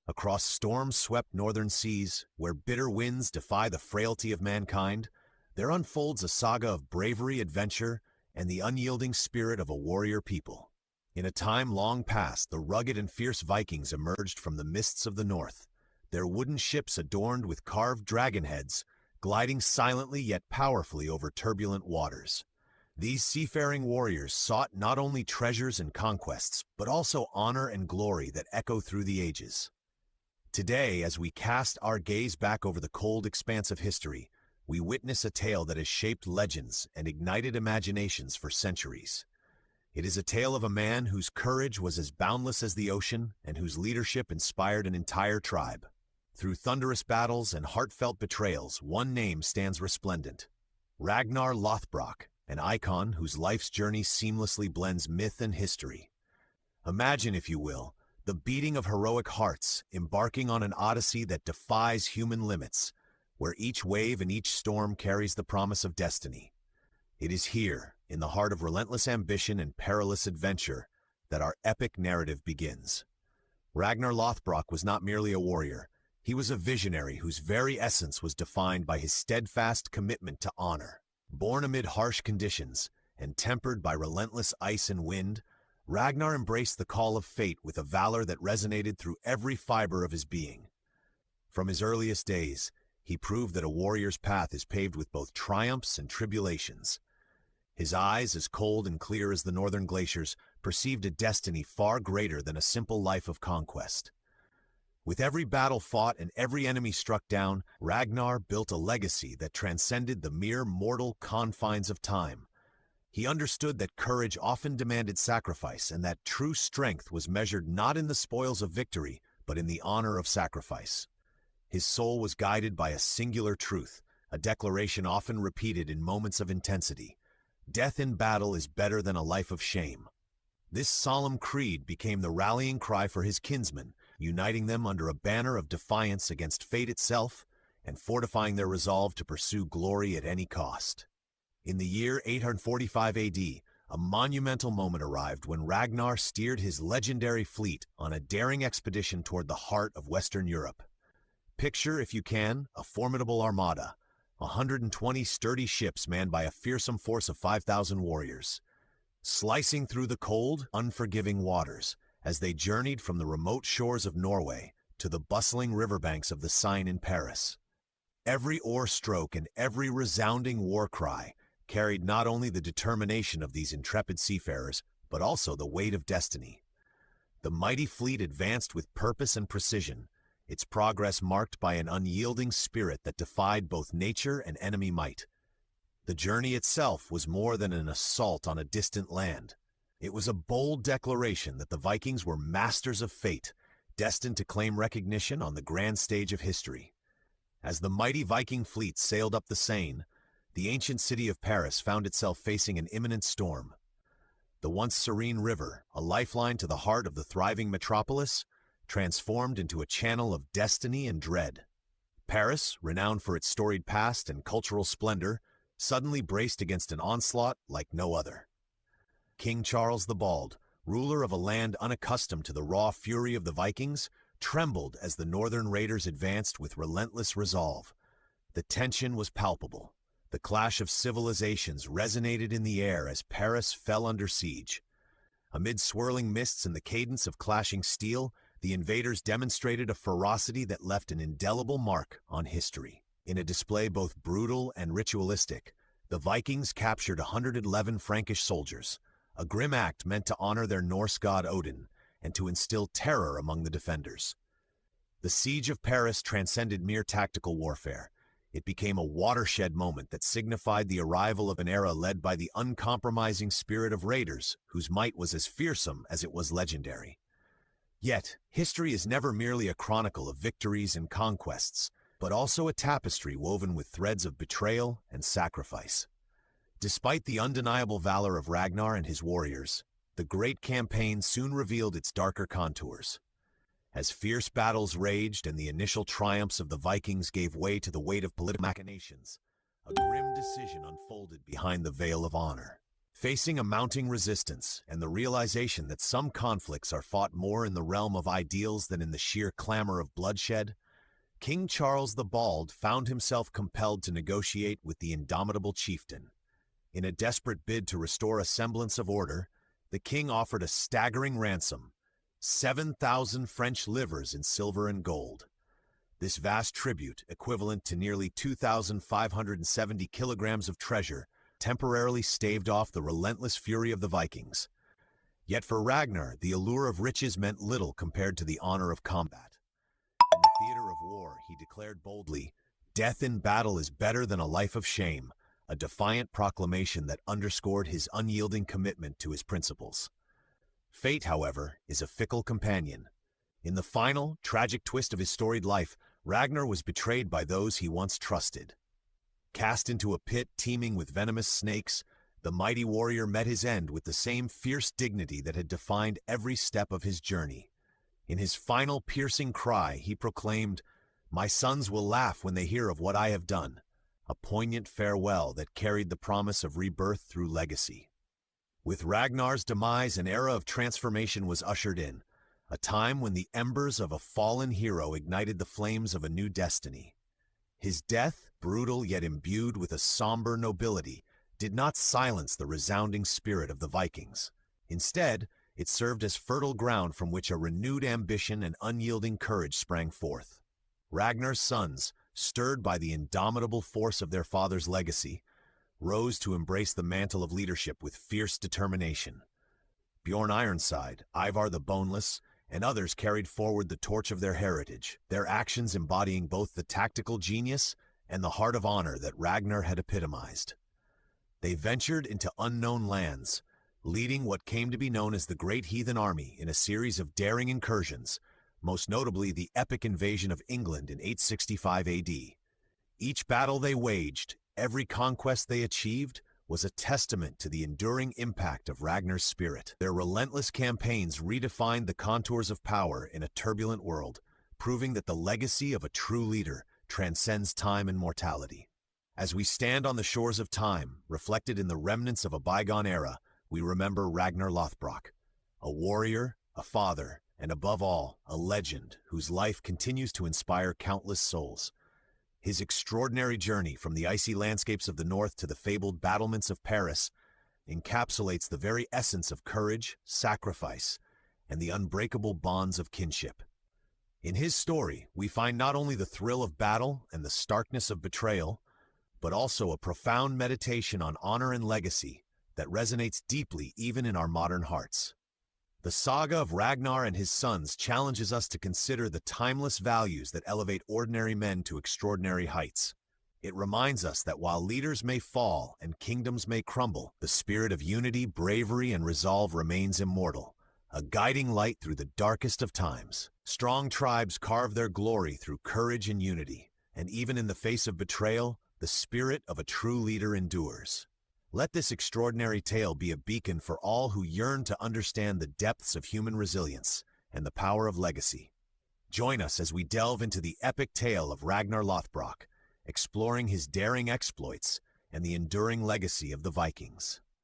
Across storm-swept northern seas, where bitter winds defy the frailty of mankind, there unfolds a saga of bravery, adventure, and the unyielding spirit of a warrior people. In a time long past, the rugged and fierce Vikings emerged from the mists of the north, their wooden ships adorned with carved dragon heads, gliding silently yet powerfully over turbulent waters. These seafaring warriors sought not only treasures and conquests, but also honor and glory that echo through the ages. Today, as we cast our gaze back over the cold expanse of history, we witness a tale that has shaped legends and ignited imaginations for centuries. It is a tale of a man whose courage was as boundless as the ocean and whose leadership inspired an entire tribe. Through thunderous battles and heartfelt betrayals, one name stands resplendent: Ragnar Lothbrok, an icon whose life's journey seamlessly blends myth and history. Imagine, if you will, the beating of heroic hearts, embarking on an odyssey that defies human limits, where each wave and each storm carries the promise of destiny. It is here, in the heart of relentless ambition and perilous adventure, that our epic narrative begins. Ragnar Lothbrok was not merely a warrior. He was a visionary whose very essence was defined by his steadfast commitment to honor. Born amid harsh conditions and tempered by relentless ice and wind, Ragnar embraced the call of fate with a valor that resonated through every fiber of his being. From his earliest days, he proved that a warrior's path is paved with both triumphs and tribulations. His eyes, as cold and clear as the northern glaciers, perceived a destiny far greater than a simple life of conquest. With every battle fought and every enemy struck down, Ragnar built a legacy that transcended the mere mortal confines of time. He understood that courage often demanded sacrifice, and that true strength was measured not in the spoils of victory, but in the honor of sacrifice. His soul was guided by a singular truth, a declaration often repeated in moments of intensity: death in battle is better than a life of shame. This solemn creed became the rallying cry for his kinsmen, uniting them under a banner of defiance against fate itself and fortifying their resolve to pursue glory at any cost. In the year 845 AD, a monumental moment arrived when Ragnar steered his legendary fleet on a daring expedition toward the heart of Western Europe. Picture, if you can, a formidable armada, 120 sturdy ships manned by a fearsome force of 5,000 warriors, slicing through the cold, unforgiving waters as they journeyed from the remote shores of Norway to the bustling riverbanks of the Seine in Paris. Every oar stroke and every resounding war cry carried not only the determination of these intrepid seafarers, but also the weight of destiny. The mighty fleet advanced with purpose and precision, its progress marked by an unyielding spirit that defied both nature and enemy might. The journey itself was more than an assault on a distant land. It was a bold declaration that the Vikings were masters of fate, destined to claim recognition on the grand stage of history. As the mighty Viking fleet sailed up the Seine, the ancient city of Paris found itself facing an imminent storm. The once serene river, a lifeline to the heart of the thriving metropolis, transformed into a channel of destiny and dread. Paris, renowned for its storied past and cultural splendor, suddenly braced against an onslaught like no other. King Charles the Bald, ruler of a land unaccustomed to the raw fury of the Vikings, trembled as the northern raiders advanced with relentless resolve. The tension was palpable. The clash of civilizations resonated in the air as Paris fell under siege. Amid swirling mists and the cadence of clashing steel, the invaders demonstrated a ferocity that left an indelible mark on history. In a display both brutal and ritualistic, the Vikings captured 111 Frankish soldiers, a grim act meant to honor their Norse god Odin and to instill terror among the defenders. The siege of Paris transcended mere tactical warfare. It became a watershed moment that signified the arrival of an era led by the uncompromising spirit of raiders, whose might was as fearsome as it was legendary. Yet, history is never merely a chronicle of victories and conquests, but also a tapestry woven with threads of betrayal and sacrifice. Despite the undeniable valor of Ragnar and his warriors, the great campaign soon revealed its darker contours. As fierce battles raged and the initial triumphs of the Vikings gave way to the weight of political machinations, a grim decision unfolded behind the veil of honor. Facing a mounting resistance and the realization that some conflicts are fought more in the realm of ideals than in the sheer clamor of bloodshed, King Charles the Bald found himself compelled to negotiate with the indomitable chieftain. In a desperate bid to restore a semblance of order, the king offered a staggering ransom, 7,000 French livres in silver and gold. This vast tribute, equivalent to nearly 2,570 kilograms of treasure, temporarily staved off the relentless fury of the Vikings. Yet for Ragnar, the allure of riches meant little compared to the honor of combat. In the theater of war, he declared boldly, "Death in battle is better than a life of shame," a defiant proclamation that underscored his unyielding commitment to his principles. Fate, however, is a fickle companion. In the final, tragic twist of his storied life, Ragnar was betrayed by those he once trusted. Cast into a pit teeming with venomous snakes, the mighty warrior met his end with the same fierce dignity that had defined every step of his journey. In his final piercing cry, he proclaimed, "My sons will laugh when they hear of what I have done," a poignant farewell that carried the promise of rebirth through legacy. With Ragnar's demise, an era of transformation was ushered in, a time when the embers of a fallen hero ignited the flames of a new destiny. His death, brutal yet imbued with a somber nobility, did not silence the resounding spirit of the Vikings. Instead, it served as fertile ground from which a renewed ambition and unyielding courage sprang forth. Ragnar's sons, stirred by the indomitable force of their father's legacy, rose to embrace the mantle of leadership with fierce determination. Bjorn Ironside, Ivar the Boneless, and others carried forward the torch of their heritage, their actions embodying both the tactical genius and the heart of honor that Ragnar had epitomized. They ventured into unknown lands, leading what came to be known as the Great Heathen Army in a series of daring incursions, most notably the epic invasion of England in 865 AD. Each battle they waged, every conquest they achieved, was a testament to the enduring impact of Ragnar's spirit. Their relentless campaigns redefined the contours of power in a turbulent world, proving that the legacy of a true leader transcends time and mortality. As we stand on the shores of time, reflected in the remnants of a bygone era, we remember Ragnar Lothbrok, a warrior, a father, and above all, a legend whose life continues to inspire countless souls. His extraordinary journey from the icy landscapes of the north to the fabled battlements of Paris encapsulates the very essence of courage, sacrifice, and the unbreakable bonds of kinship. In his story, we find not only the thrill of battle and the starkness of betrayal, but also a profound meditation on honor and legacy that resonates deeply even in our modern hearts. The saga of Ragnar and his sons challenges us to consider the timeless values that elevate ordinary men to extraordinary heights. It reminds us that while leaders may fall and kingdoms may crumble, the spirit of unity, bravery, and resolve remains immortal, a guiding light through the darkest of times. Strong tribes carve their glory through courage and unity, and even in the face of betrayal, the spirit of a true leader endures. Let this extraordinary tale be a beacon for all who yearn to understand the depths of human resilience and the power of legacy. Join us as we delve into the epic tale of Ragnar Lothbrok, exploring his daring exploits and the enduring legacy of the Vikings.